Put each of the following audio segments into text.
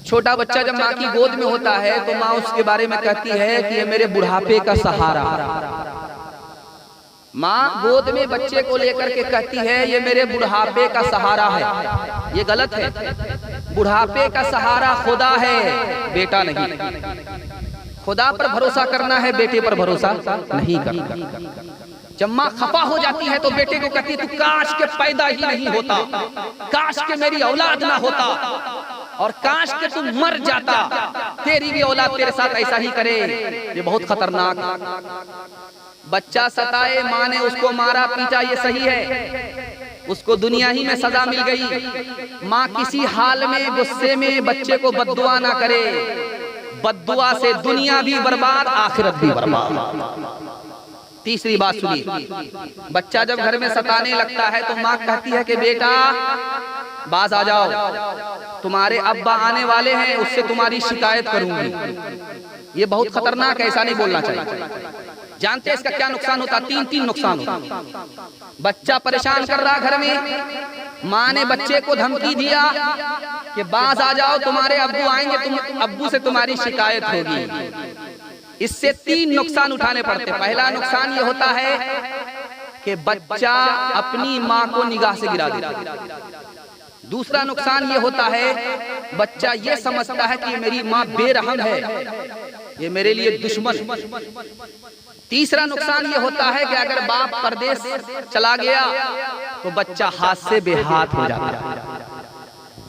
छोटा बच्चा जब माँ की गोद में होता है तो माँ उसके बारे में कहती है कि ये मेरे बुढ़ापे का सहारा। माँ गोद में बच्चे को लेकर के कहती है ये मेरे बुढ़ापे का सहारा है। ये गलत है। बुढ़ापे का सहारा खुदा है, बेटा नहीं। खुदा पर भरोसा करना है, बेटे पर भरोसा नहीं करना। जब माँ खफा हो जाती है तो बेटे को कहती है तू काश के पैदा ही नहीं होता, काश के मेरी औलाद ना होता, और काश के तू मर जाता, तेरी भी औलाद तेरे साथ ऐसा ही करे। ये बहुत खतरनाक। बच्चा सताए, माँ ने उसको मारा पीटा, ये सही है, उसको दुनिया ही में सजा मिल गई। माँ किसी हाल में गुस्से में बच्चे को बद्दुआ ना करे। बद्दुआ से दुनिया भी बर्बाद, आखिरत भी बर्बाद। तीसरी बात सुनिए, बच्चा जब घर में सताने लगता है तो माँ कहती है कि बेटा बाज आ जाओ, तुम्हारे अब्बा आने वाले हैं, उससे तुम्हारी शिकायत करूंगी। ये बहुत खतरनाक है, ऐसा नहीं बोलना चाहिए। जानते हैं इसका क्या नुकसान होता? तीन नुकसान होता। बच्चा परेशान कर रहा घर में, माँ ने बच्चे को धमकी दिया कि बाज आ जाओ, तुम्हारे अब्बू आएंगे, तुम अब्बू से तुम्हारी शिकायत होगी। इससे 3 नुकसान उठाने पड़ते। पहला नुकसान ये होता है कि बच्चा अपनी माँ को निगाह से गिरा देता है। दूसरा नुकसान ये होता है बच्चा ये समझता है कि मेरी माँ बेरहम है, ये मेरे लिए दुश्मन। तीसरा नुकसान ये होता है कि अगर बाप परदेश चला गया तो बच्चा हाथ से बेहाथ हो जाता है।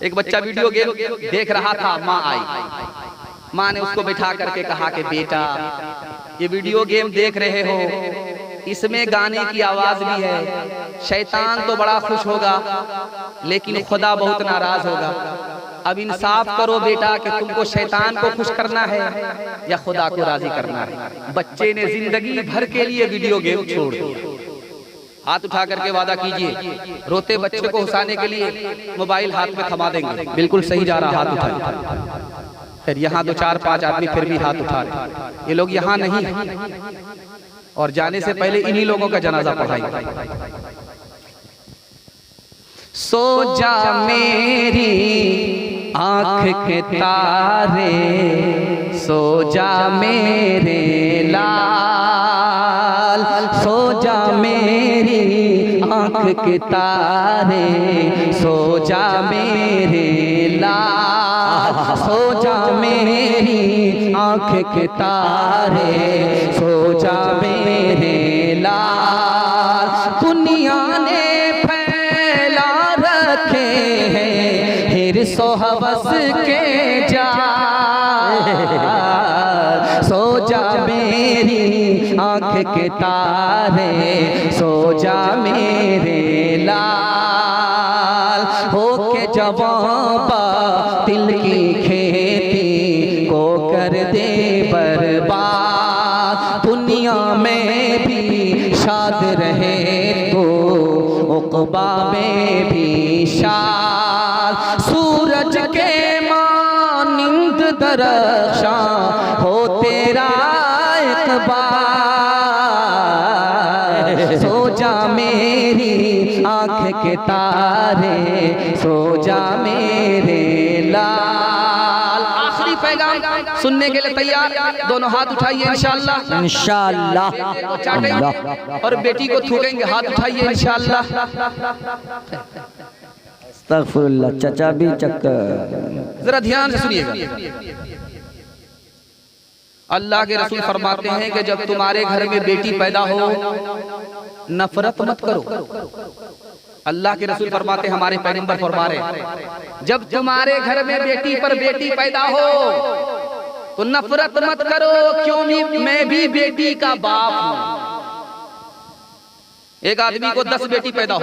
एक बच्चा वीडियो गेम देख रहा था, माँ आई, माँ ने उसको बिठा करके कहा कि बेटा ये वीडियो गेम देख रहे हो, इसमें गाने की आवाज भी है, शैतान तो बड़ा खुश होगा लेकिन खुदा बहुत नाराज होगा। अब इंसाफ करो बेटा कि तुमको शैतान को खुश करना है या खुदा को राजी करना है। बच्चे ने जिंदगी भर के लिए वीडियो गेम छोड़ दिया। हाथ उठा करके वादा कीजिए, रोते बच्चे को हंसाने के लिए मोबाइल हाथ में थमा देंगे। बिल्कुल सही जा रहा, हाथ उठाए। फिर यहाँ 2-4-5 आदमी फिर भी हाथ उठा रहे। ये लोग यहाँ नहीं और जाने से पहले इन्हीं लोगों का जनाजा पढ़ाएंगे। सो जा मेरी आँख के तारे, सो जा मेरे लाल, सो जा मेरी आँख के तारे, सो जा मेरे लाल, सो जा मेरी आँख के तारे, सो जा मेरे लाल। दुनिया ने फैला रखे हैं हिर्स और हवस के जाल, सो जा मेरी आँख के तारे, सो जा मेरे लाल। हो के जवां दिल की खेती को कर दे बर्बाद, दुनिया में भी शाद रहे तो उक़बा में भी शाद। सूरज के मानिंद दरख्शां हो तेरा इक़बाल, सो जा मेरी आँख के तारे, सो जा मेरे लाल। आखिरी पैगाम सुनने के लिए तैयार? दोनों हाथ उठाइए इंशाअल्लाह। इंशाअल्लाह। और बेटी को थूकेंगे, हाथ उठाइए इंशाअल्लाह। अस्तगफिरुल्लाह। चचा भी चक्कर। जरा ध्यान से सुनिएगा। अल्लाह के रसूल फरमाते हैं कि जब तुम्हारे घर में बेटी पैदा हो नफरत मत करो। अल्लाह के रसूल फरमाते, हमारे पैगंबर फरमा रहे, जब तुम्हारे घर में बेटी पर बेटी पैदा हो तो नफरत मत करो, क्यों मैं भी बेटी का बाप हूं। एक आदमी को 10 बेटी पैदा हो,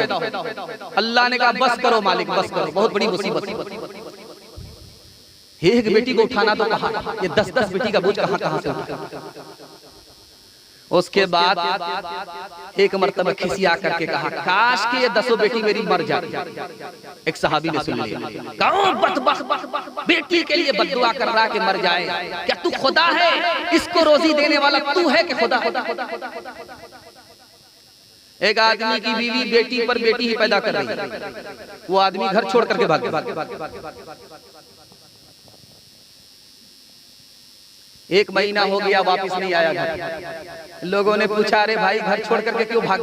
अल्लाह ने कहा बस करो मालिक, बस करो, बहुत बड़ी मुसीबत। एक बेटी को उठाना तो कहा, ये 10-10 बेटी का बोझ कहां से उठा। उसके बाद एक मर्तबा खिसिया करके कहा, काश कि ये 10 बेटी मेरी मर जाए। एक सहाबी ने सुन लिया, कौन बदबख्त बेटी के लिए बद्दुआ कर रहा कि मर जाए? क्या तू खुदा है? इसको रोजी देने वाला तू है कि खुदा? एक आदमी की बीवी बेटी पर बेटी ही पैदा कर रही है, वो आदमी घर छोड़ करके भाग गया। 1 महीना हो गया वापस नहीं आया घर। लोगों ने पूछा अरे भाई घर छोड़ करके क्यों भाग?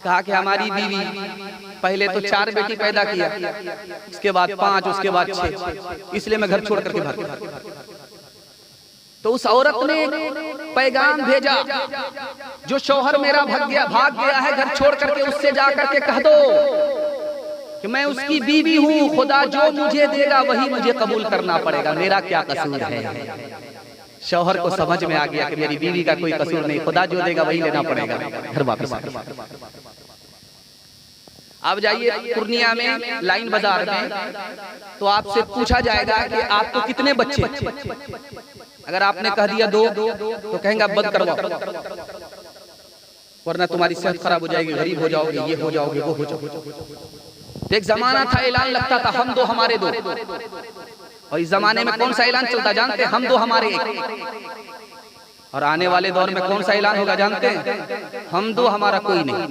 कहा कि हमारी बीवी पहले तो 4 बेटी पैदा किया, उसके बाद 5, उसके बाद 6, इसलिए मैं घर छोड़ करके भाग। तो उस औरत ने पैगाम भेजा, जो शौहर मेरा भाग गया है घर छोड़ करके, उससे जा करके कह दो कि मैं उसकी बीवी हूँ, खुदा जो मुझे देगा वही मुझे कबूल करना पड़ेगा, मेरा क्या कसूर है। शौहर को समझ में आ गया कि मेरी बीवी का कोई कसूर नहीं, खुदा जो देगा वही लेना पड़ेगा। घर वापस आ गया। अब जाइए पूर्णिया में लाइन बाजार में, तो आपसे पूछा जाएगा कि आपको कितने बच्चे? अगर आपने कह दिया 2 तो कहेंगे आप बंद करवाओ, वरना तुम्हारी सेहत खराब हो जाएगी, गरीब हो जाओगे, ये हो जाओगे, वो हो जाओगे। एक जमाना था ऐलान लगता था हम 2 हमारे 2, और इस जमाने में कौन सा ऐलान चलता जानते हैं? हम 2 हमारे 1। और आने वाले दौर में कौन सा ऐलान होगा जानते हैं? हम 2 हमारा कोई नहीं।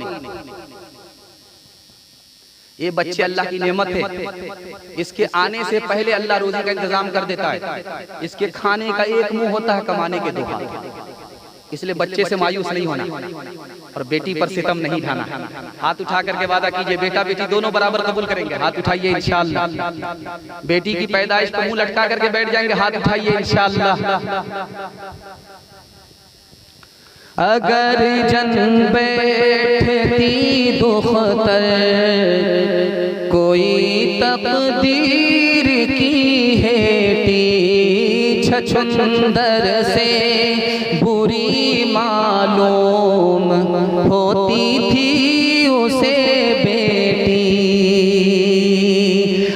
ये बच्चे अल्लाह की नेमत है, इसके आने से पहले अल्लाह रोजी का इंतजाम कर देता है। इसके खाने का एक मुंह होता है, कमाने के 2 हाथ। इसलिए बच्चे से मायूस नहीं होना और बेटी पर सितम नहीं ढाना। हाथ उठा करके वादा कीजिए बेटा बेटी दोनों बराबर कबूल करेंगे। हाथ उठाइए इंशाअल्लाह। बेटी की पैदाइश पर मुंह लटका करके बैठ जाएंगे, हाथ उठाइए इंशाअल्लाह। अगर जन बैठती दुख्तर कोई तकदीर की हेटी, छछुंदर से बुरी मालूम होती थी उसे बेटी।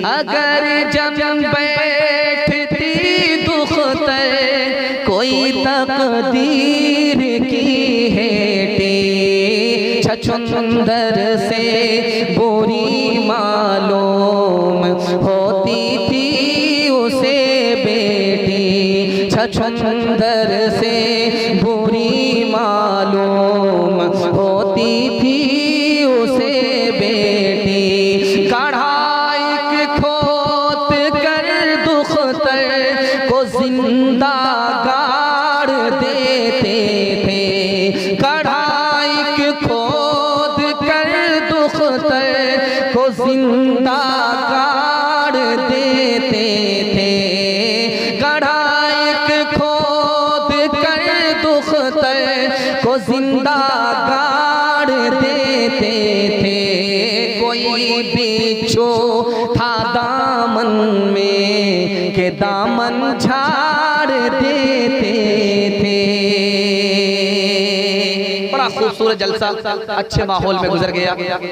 अगर जन बैठती दुख्तर कोई तकदीर की हेटी, छछुंदर से बुरी मालूम होती थी उसे बेटी। छछुंदर से बुरी मालूम होती थी उसे बेटी। कढ़ाई खोद कर दुख्तर को जिंदा गाड़ देते थे। कढ़ाई खोद कर दुख्तर को जिंदा गाड़ देते थे। कढ़ाई खोद कर दुख्तर को जिंदा गाड़ देते थे। कोई बिच्छू था दामन में के दामन झाड़ देते थे। बड़ा खूबसूरत जलसा अच्छे माहौल में गुजर गया।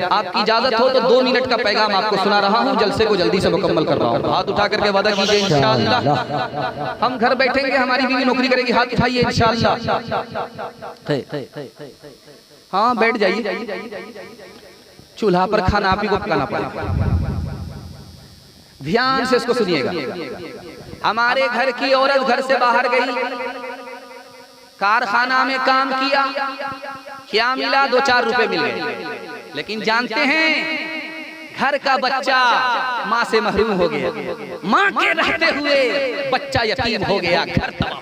आपकी इजाजत हो तो 2 मिनट का पैगाम आपको सुना रहा हूँ, जलसे को जल्दी से मुकम्मल कर रहा हूँ। हाथ उठा करके वादा कीजिए इंशाअल्लाह हम घर बैठेंगे, हमारी बीवी नौकरी करेगी। हाथ उठाइए इंशाअल्लाह। हाँ बैठ जाइए। चूल्हा पर खाना आप ही को पकाना पड़ेगा। ध्यान से इसको सुनिएगा। हमारे घर की औरत घर से बाहर गई, कारखाना में काम किया, क्या मिला? 2-4 रुपए मिल गए। लेकिन जानते हैं घर का बच्चा माँ से महरूम हो गया, माँ के रहते हुए बच्चा यतीम हो गया, घर तबाह।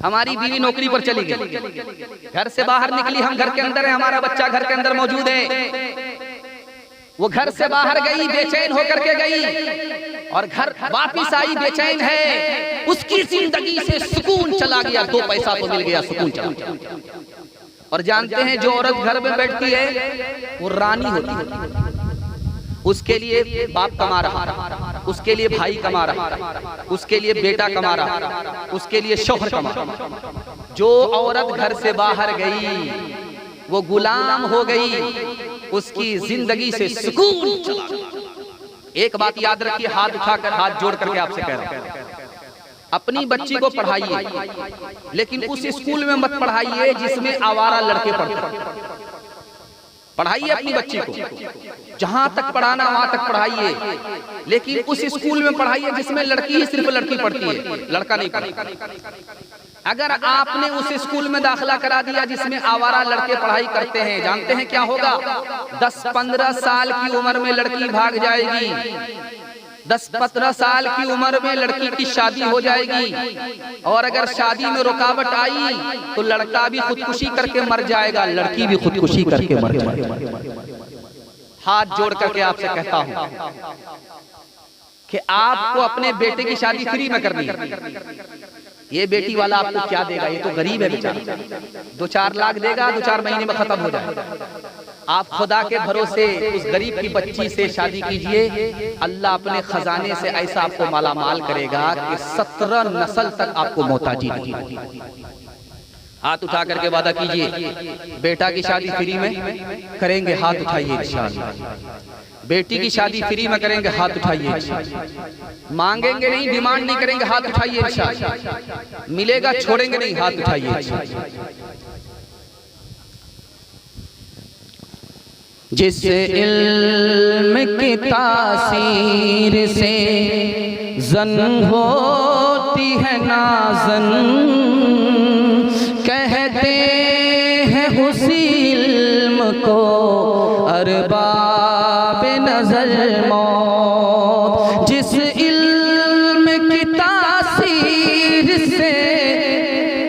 हमारी बीवी नौकरी पर चली गई, घर से बाहर निकली, हम घर के अंदर है, हमारा बच्चा घर के अंदर मौजूद है। वो घर से बाहर गई, बेचैन होकर के गई और घर वापिस आई बेचैन है। उसकी जिंदगी से सुकून चला गया, 2 पैसा तो मिल गया, सुकून चला गया। और जानते हैं जो औरत घर में बैठती है वो रानी होती है। उसके लिए बाप कमा रहा, उसके लिए भाई कमा रहा, उसके लिए बेटा कमा रहा, उसके लिए शौहर कमा रहा। जो औरत घर से बाहर गई वो गुलाम हो गई, उसकी जिंदगी से सुकून चला गया। एक बात याद रखिए, हाथ उठाकर हाथ जोड़ करके आपसे कह रहा हूं, अपनी बच्ची को पढ़ाइए, लेकिन उस स्कूल में मत पढ़ाइए जिसमें आवारा लड़के पढ़ते। पढ़ाइए अपनी बच्ची को, जहां तक पढ़ाना वहां तक पढ़ाइए, लेकिन उस स्कूल में पढ़ाइए जिसमें लड़की ही सिर्फ लड़की पढ़ती है, लड़का नहीं पढ़ता। अगर आपने उस स्कूल में दाखिला करा दिया जिसमें आवारा लड़के पढ़ाई करते हैं, जानते हैं क्या होगा? 10-15 साल की उम्र में लड़की भाग जाएगी, 10-15 साल की उम्र में लड़की की शादी हो जाएगी, और अगर शादी में रुकावट आई तो लड़का भी खुदकुशी करके मर जाएगा, लड़की भी खुदकुशी करके मर जाएगी। हाथ जोड़ करके आपसे कहता हूं कि आपको अपने बेटे की शादी फ्री में करनी है। ये बेटी वाला आपको क्या देगा, ये तो गरीब है बेचारा, 2-4 लाख देगा, 2-4 महीने में खत्म हो जाएगा। आप खुदा के भरोसे उस गरीब की बच्ची से शादी कीजिए, अल्लाह अपने खजाने से ऐसा आपको मालामाल करेगा कि 17 नस्ल तक आपको मोहताजी नहीं होगी। हाथ उठा करके वादा कीजिए, बेटा की शादी फ्री में करेंगे, हाथ उठाइए इंशाअल्लाह। बेटी की शादी फ्री में करेंगे, हाथ उठाइए इंशाअल्लाह। मांगेंगे नहीं, डिमांड नहीं करेंगे, हाथ उठाइए इंशाअल्लाह। मिलेगा छोड़ेंगे नहीं, हाथ उठाइए इंशाअल्लाह। जिस इल्म की तासीर से जन होती है नाज़न, कहते हैं उसी इल्म को अरबाब नज़र मौत। जिस इल्म की तासीर से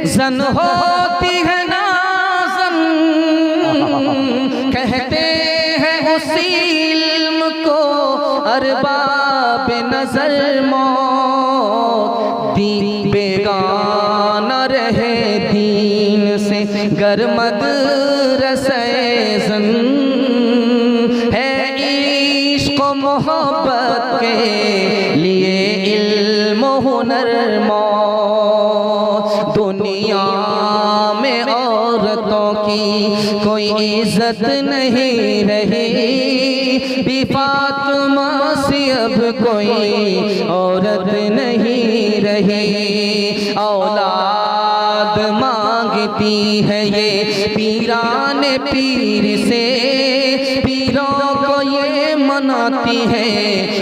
जन होती है नाज़न, कहते हैं उसी इल्म को अरबाब नज़र मौत। दीन बेगाना रहे दीन से गर मदरसे ज़न, है इश्क़ मोहब्बत के लिए इल्म हुनर मौत। दुनिया में औरतों की कोई इज्जत नहीं रही, भी फातिमा से अब कोई औरत नहीं रही। औलाद मांगती है ये पीरान पीर से, पीरों को ये मनाती है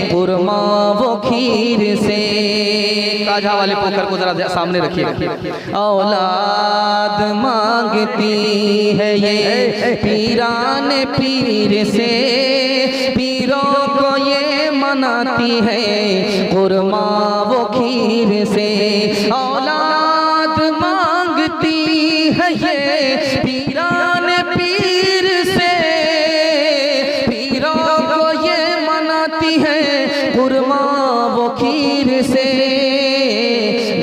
कुरमा वो खीर से। काजा वाले पोकर को जरा सामने रखिए। औलाद मांगती है ये पीरान पीर से, पीरों को ये मनाती है कुरमा वो खीर से। औलाद मांगती है ये पीरान पीर से, पीरों को ये मनाती है कुरमा वो खीर से।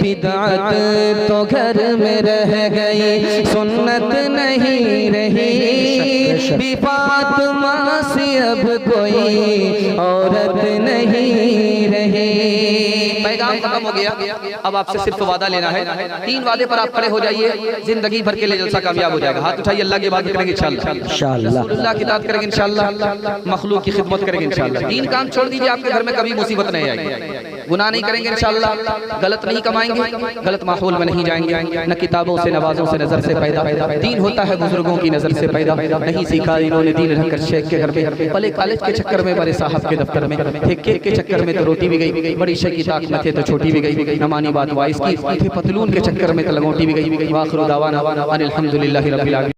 बिदअत तो घर में रह गई, सुन्नत नहीं रही, भी फातिमा से अब कोई औरत नहीं रही। पैगाम खत्म हो गया, अब आपसे सिर्फ वादा लेना है। 3 वादे पर आप खड़े हो जाइए, जिंदगी भर के लिए जलसा कामयाब हो जाएगा। हाथ उठाइए, अल्लाह की इबादत करेंगे इंशाअल्लाह, रसूलुल्लाह की इताअत करेंगे इंशाअल्लाह, मखलूक की खिदमत करेंगे इंशाअल्लाह। 3 काम छोड़ दीजिए, आपके घर में कभी मुसीबत नहीं आएगी। गुनाह नहीं करेंगे इंशाअल्लाह, गलत नहीं कमाएंगे, गलत माहौल में नहीं जाएंगे, न किताबों से नवाजों से नजर से पैदा। दीन होता है बुजुर्गों की नजर से पैदा, नहीं सीखा इन्होंने दीन रखकर शेख के घर पे, पले कॉलेज के चक्कर में, बड़े साहब के दफ्तर में, ठेके के चक्कर में तो रोटी भी गई, बड़ी शेख की ताकत में थे तो छोटी भी गई, न मानी बात वाइस की, पतलून के चक्कर में तो लगोटी भी गई। वाखिर दावाना अनिल हम्दुलिल्लाहि रब्बिल आलमीन।